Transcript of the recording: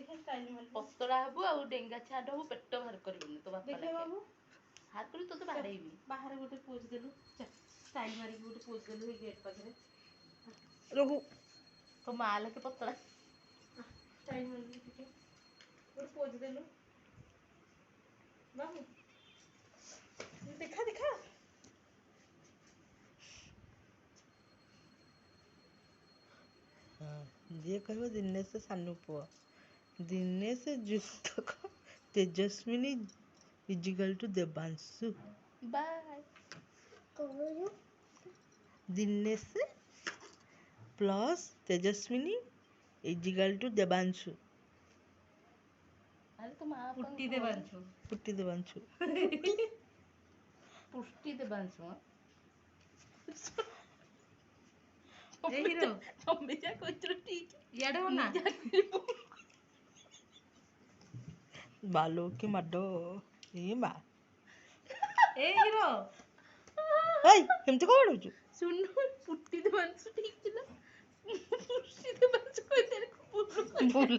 देखा स्टाइल मार पतला हबु आ डेंगा छाड हबु पेट बाहर करबुनी तो बापा देखा बाबू हाथ कर तो बाड़ेबी बाहर गोटे पोज देलु स्टाइल मारी गोटे पोज देलु हे गेट पाखरे रहु तो माल के पतला स्टाइल मारी टिके गोटे पोज देलु बाबू देखा देखा ଯିଏ କହିବ ଦିନେଶ ସାନୁ ପୁଅ ଦିନେଶ ଯୁକ୍ତ Tejasmini is equal to Devanshu by Dinesh plus Tejasmini is equal to Devanshu अरे तुम आप पुट्टी दे बांचो ପୁଟି ଦେବାଂଶୁ पुष्टि दे बांसु ए हीरो मम्मी जा कोइत्र ठीक याडे हो ना ବାଲୋ କି ମାଡ ଏ ମା ए हीरो ହେଇ କେମିତି କଣ ହଉଛୁ सुन पुट्टी दे बांसु ठीक थिला पुष्टि दे बांसु कोइ तेरे को बोल ଭୁଲ